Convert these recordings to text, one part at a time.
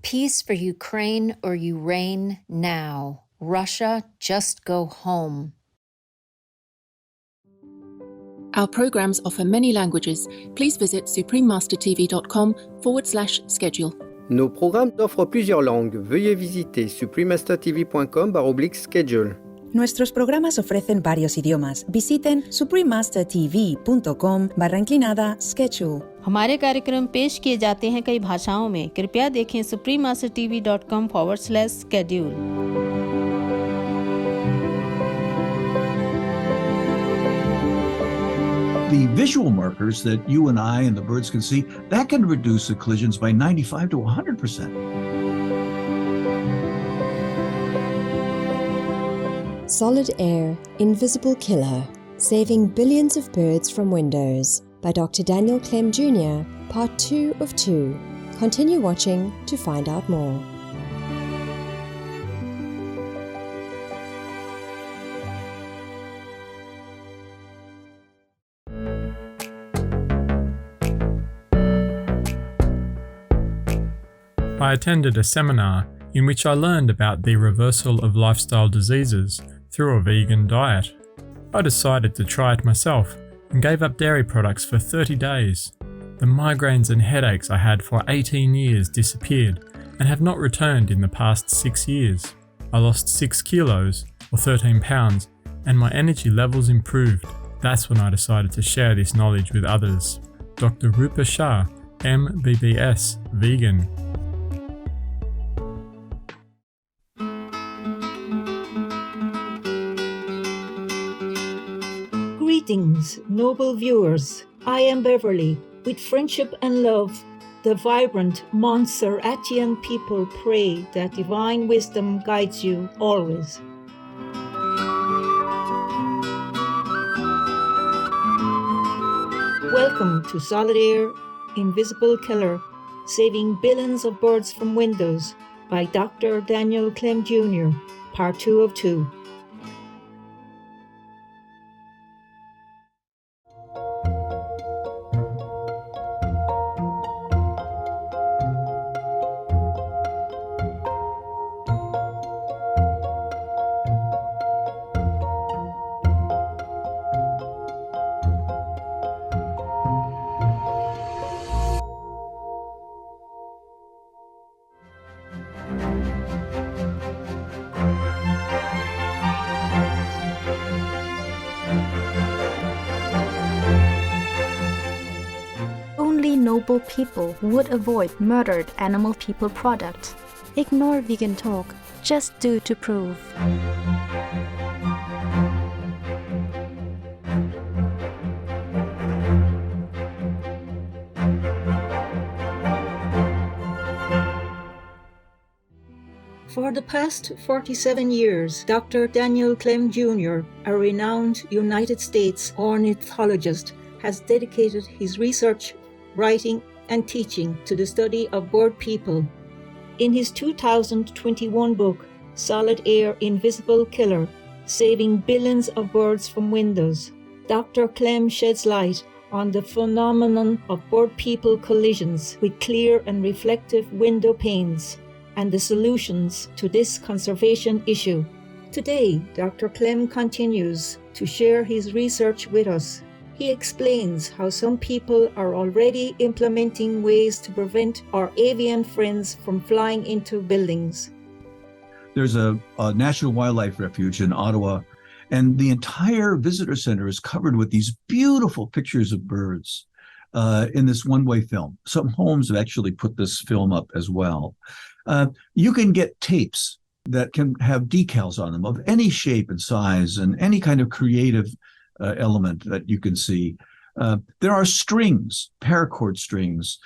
Peace for Ukraine or you reign now. Russia, just go home. Our programs offer many languages. Please visit suprememastertv.com/schedule. Nos programmes offrent plusieurs langues. Veuillez visiter suprememastertv.com/schedule. Nuestros programas ofrecen varios idiomas. Visiten suprememastertv.com/schedule. हमारे कार्यक्रम पेश किए जाते हैं कई भाषाओं में। कृपया देखें suprememastertv.com/schedule. The visual markers that you and I and the birds can see, that can reduce the collisions by 95 to 100%. Solid Air, Invisible Killer, Saving Billions of Birds from Windows by Dr. Daniel Klem Jr., Part 2 of 2. Continue watching to find out more. I attended a seminar in which I learned about the reversal of lifestyle diseases through a vegan diet. I decided to try it myself and gave up dairy products for 30 days. The migraines and headaches I had for 18 years disappeared and have not returned in the past 6 years. I lost 6 kilos, or 13 pounds, and my energy levels improved. That's when I decided to share this knowledge with others. Dr. Rupa Shah, MBBS, vegan. Greetings, noble viewers. I am Beverly. With friendship and love, the vibrant Montserratian people pray that divine wisdom guides you always. Welcome to Solid Air, Invisible Killer, Saving Billions of Birds from Windows by Dr. Daniel Klem Jr., Part 2 of 2. Only noble people would avoid murdered animal people products. Ignore vegan talk, just do to prove. For the past 47 years, Dr. Daniel Klem Jr., a renowned United States ornithologist, has dedicated his research, writing, and teaching to the study of bird people. In his 2021 book, Solid Air, Invisible Killer, Saving Billions of Birds from Windows, Dr. Klem sheds light on the phenomenon of bird-people collisions with clear and reflective window panes and the solutions to this conservation issue. Today, Dr. Klem continues to share his research with us. He explains how some people are already implementing ways to prevent our avian friends from flying into buildings. There's a National Wildlife Refuge in Ottawa, and the entire visitor center is covered with these beautiful pictures of birds in this one-way film. Some homes have actually put this film up as well. You can get tapes that can have decals on them of any shape and size and any kind of creative element that you can see. There are strings, paracord strings.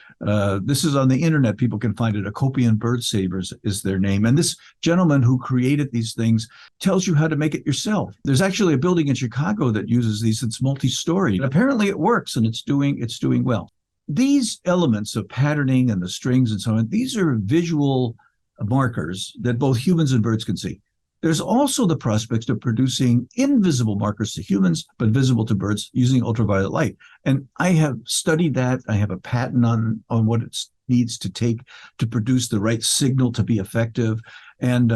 This is on the internet. People can find it. Acopian Bird Savers is their name. And this gentleman who created these things tells you how to make it yourself. There's actually a building in Chicago that uses these. It's multi-story. Apparently it works, and it's doing well. These elements of patterning and the strings and so on, these are visual markers that both humans and birds can see. There's also the prospect of producing invisible markers to humans, but visible to birds using ultraviolet light. And I have studied that. I have a patent on what it needs to take to produce the right signal to be effective. And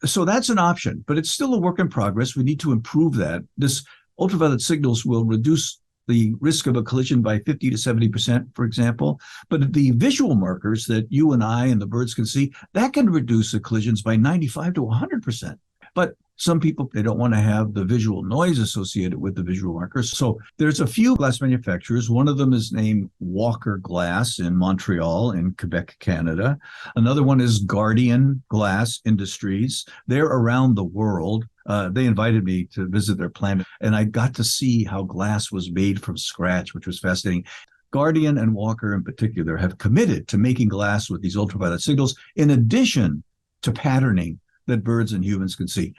so that's an option, but it's still a work in progress. We need to improve that. This ultraviolet signals will reduce the risk of a collision by 50 to 70%, for example. But the visual markers that you and I and the birds can see, that can reduce the collisions by 95 to 100%. But some people, they don't want to have the visual noise associated with the visual markers. So there's a few glass manufacturers. One of them is named Walker Glass in Montreal in Quebec, Canada. Another one is Guardian Glass Industries. They're around the world. They invited me to visit their plant, and I got to see how glass was made from scratch, which was fascinating. Guardian and Walker in particular have committed to making glass with these ultraviolet signals in addition to patterning that birds and humans can see.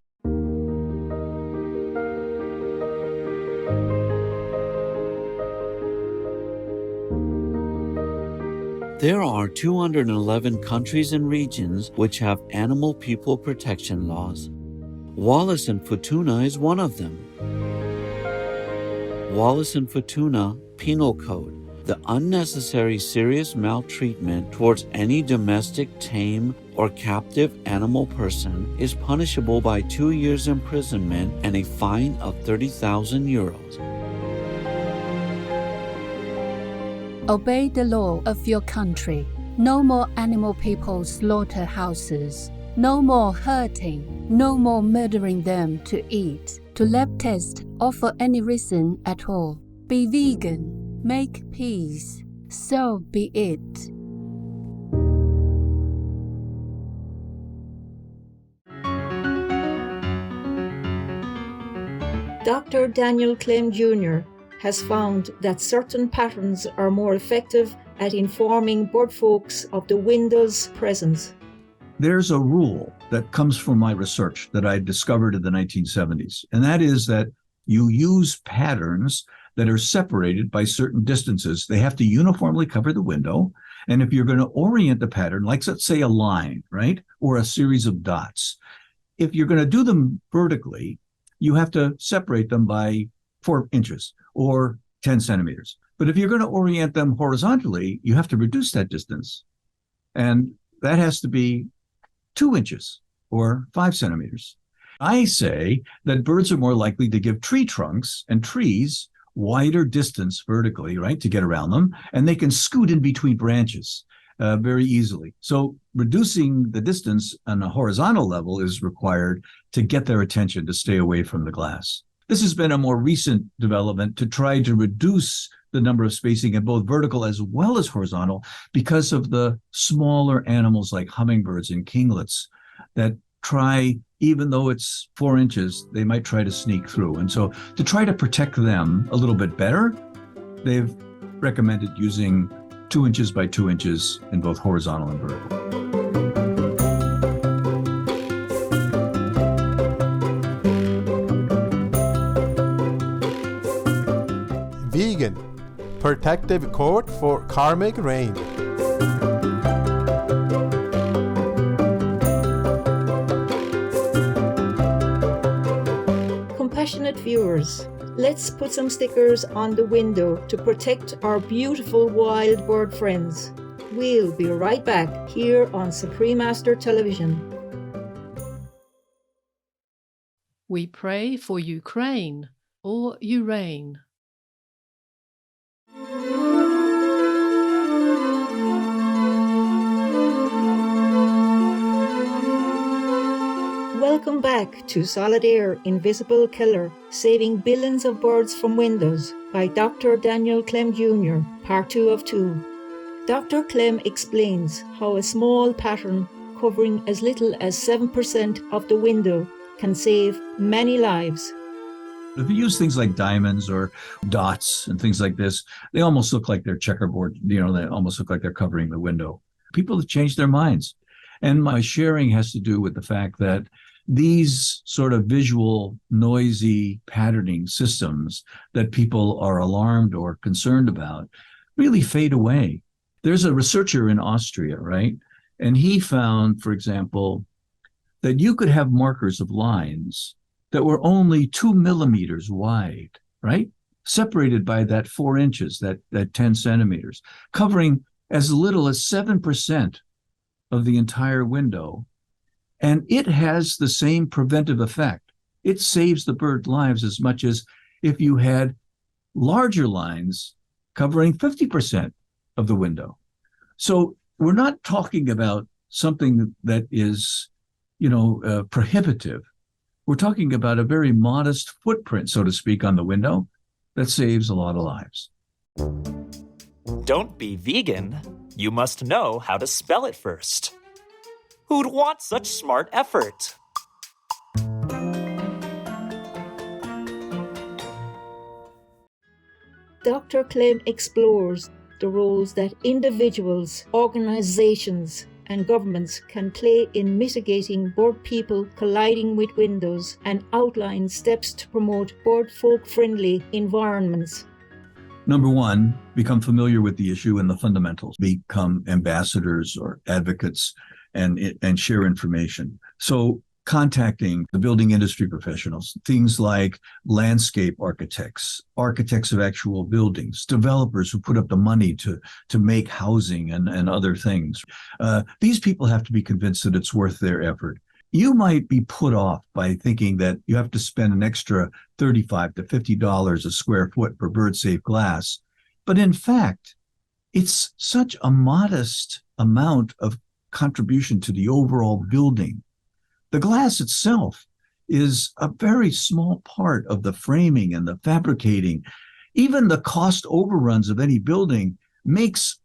There are 211 countries and regions which have animal people protection laws. Wallis and Futuna is one of them. Wallis and Futuna Penal Code. The unnecessary serious maltreatment towards any domestic, tame, or captive animal person is punishable by 2 years imprisonment and a fine of 30,000 euros. Obey the law of your country. No more animal people slaughterhouses. No more hurting. No more murdering them to eat, to lab test, or for any reason at all. Be vegan. Make peace. So be it. Dr. Daniel Klem Jr. has found that certain patterns are more effective at informing bird folks of the window's presence. There's a rule that comes from my research that I discovered in the 1970s, and that is that you use patterns that are separated by certain distances. They have to uniformly cover the window. And if you're going to orient the pattern, like let's say a line, right? Or a series of dots, if you're going to do them vertically, you have to separate them by 4 inches or 10 centimeters. But if you're going to orient them horizontally, you have to reduce that distance. And that has to be 2 inches or 5 centimeters. I say that birds are more likely to give tree trunks and trees wider distance vertically, right, to get around them, and they can scoot in between branches very easily. So reducing the distance on a horizontal level is required to get their attention to stay away from the glass. This has been a more recent development to try to reduce the number of spacing in both vertical as well as horizontal because of the smaller animals like hummingbirds and kinglets that try, even though it's 4 inches, they might try to sneak through. And so to try to protect them a little bit better, they've recommended using 2 inches by 2 inches in both horizontal and vertical. Vegan, protective coat for karmic rain. Compassionate viewers, let's put some stickers on the window to protect our beautiful wild bird friends. We'll be right back here on Supreme Master Television. We pray for Ukraine or Urain. Welcome back to Solid Air Invisible Killer, Saving Billions of Birds from Windows by Dr. Daniel Klem Jr., Part 2 of 2. Dr. Klem explains how a small pattern covering as little as 7% of the window can save many lives. If you use things like diamonds or dots and things like this, they almost look like they're checkerboard, they almost look like they're covering the window. People have changed their minds. And my sharing has to do with the fact that these sort of visual, noisy patterning systems that people are alarmed or concerned about really fade away. There's a researcher in Austria, right? And he found, for example, that you could have markers of lines that were only 2 millimeters wide, right? Separated by that 4 inches, that 10 centimeters, covering as little as 7% of the entire window. And it has the same preventive effect. It saves the bird lives as much as if you had larger lines covering 50% of the window. So we're not talking about something that is, prohibitive. We're talking about a very modest footprint, so to speak, on the window that saves a lot of lives. Don't be vegan. You must know how to spell it first. Who'd want such smart effort? Dr. Klem explores the roles that individuals, organizations, and governments can play in mitigating bird people colliding with windows and outlines steps to promote bird folk-friendly environments. Number one, become familiar with the issue and the fundamentals. Become ambassadors or advocates and share information. So contacting the building industry professionals, things like landscape architects, architects of actual buildings, developers who put up the money to make housing and other things. These people have to be convinced that it's worth their effort. You might be put off by thinking that you have to spend an extra $35 to $50 a square foot for bird-safe glass. But in fact, it's such a modest amount of contribution to the overall building. The glass itself is a very small part of the framing and the fabricating. Even the cost overruns of any building makes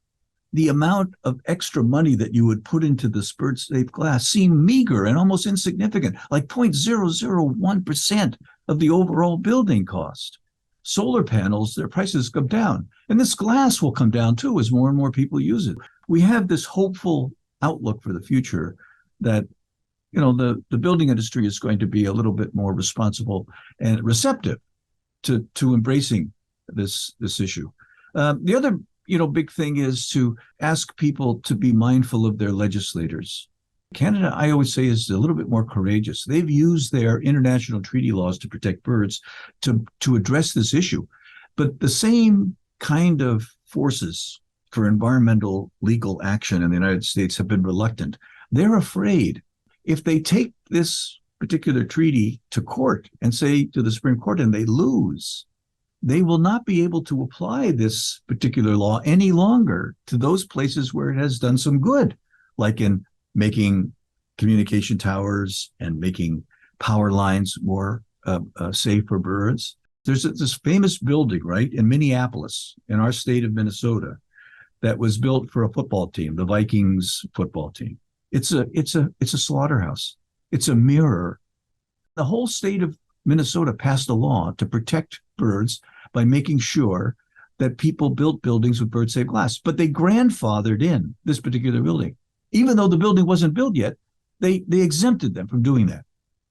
the amount of extra money that you would put into this bird-safe glass seem meager and almost insignificant, like 0.001% of the overall building cost. Solar panels, their prices come down, and this glass will come down too as more and more people use it. We have this hopeful outlook for the future that the building industry is going to be a little bit more responsible and receptive to embracing this issue. The other big thing is to ask people to be mindful of their legislators. Canada, I always say, is a little bit more courageous. They've used their international treaty laws to protect birds to address this issue. But the same kind of forces for environmental legal action in the United States have been reluctant. They're afraid if they take this particular treaty to court and say to the Supreme Court and they lose, they will not be able to apply this particular law any longer to those places where it has done some good, like in making communication towers and making power lines more safe for birds. There's this famous building, right, in Minneapolis, in our state of Minnesota, that was built for a football team, the Vikings football team. It's a slaughterhouse. It's a mirror. The whole state of Minnesota passed a law to protect birds by making sure that people built buildings with bird-safe glass. But they grandfathered in this particular building. Even though the building wasn't built yet, they exempted them from doing that.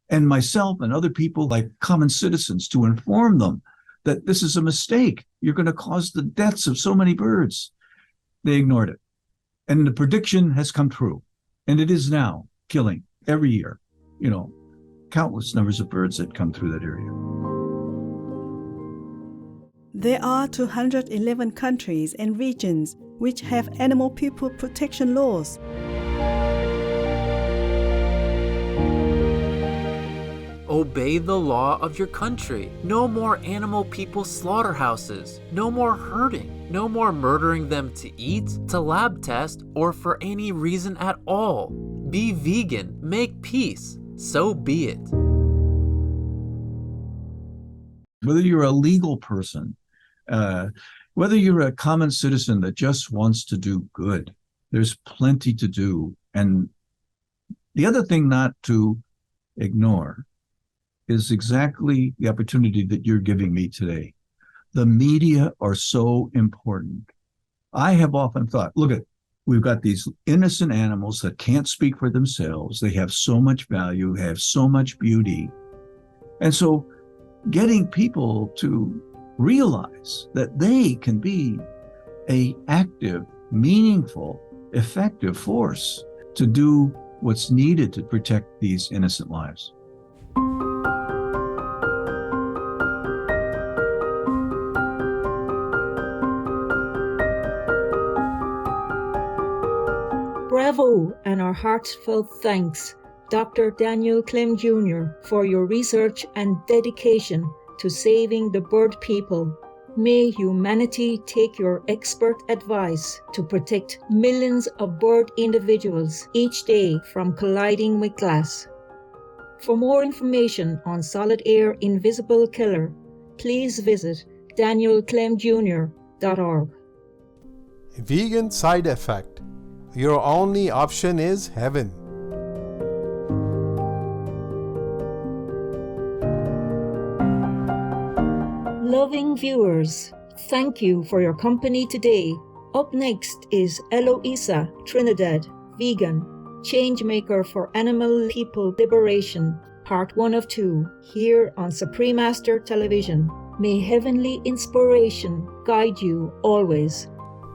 And myself and other people, like common citizens, to inform them that this is a mistake. You're going to cause the deaths of so many birds. They ignored it. And the prediction has come true. And it is now killing every year, countless numbers of birds that come through that area. There are 211 countries and regions which have animal people protection laws. Obey the law of your country. No more animal people slaughterhouses. No more hurting. No more murdering them to eat, to lab test, or for any reason at all. Be vegan. Make peace. So be it. Whether you're a legal person, whether you're a common citizen that just wants to do good, there's plenty to do. And the other thing not to ignore is exactly the opportunity that you're giving me today. The media are so important. I have often thought, we've got these innocent animals that can't speak for themselves. They have so much value, have so much beauty. And so getting people to realize that they can be an active, meaningful, effective force to do what's needed to protect these innocent lives. Bravo and our heartfelt thanks, Dr. Daniel Klem Jr., for your research and dedication to saving the bird people. May humanity take your expert advice to protect millions of bird individuals each day from colliding with glass. For more information on Solid Air Invisible Killer, please visit danielklemjr.org. Vegan side effect. Your only option is heaven. Loving viewers, thank you for your company today. Up next is Eloisa Trinidad, vegan, changemaker for animal people liberation, part 1 of 2, here on Supreme Master Television. May heavenly inspiration guide you always.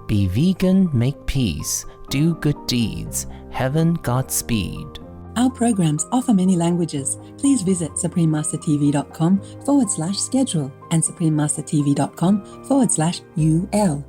Be vegan, make peace, do good deeds, heaven Godspeed. Our programs offer many languages. Please visit suprememastertv.com/schedule and suprememastertv.com/UL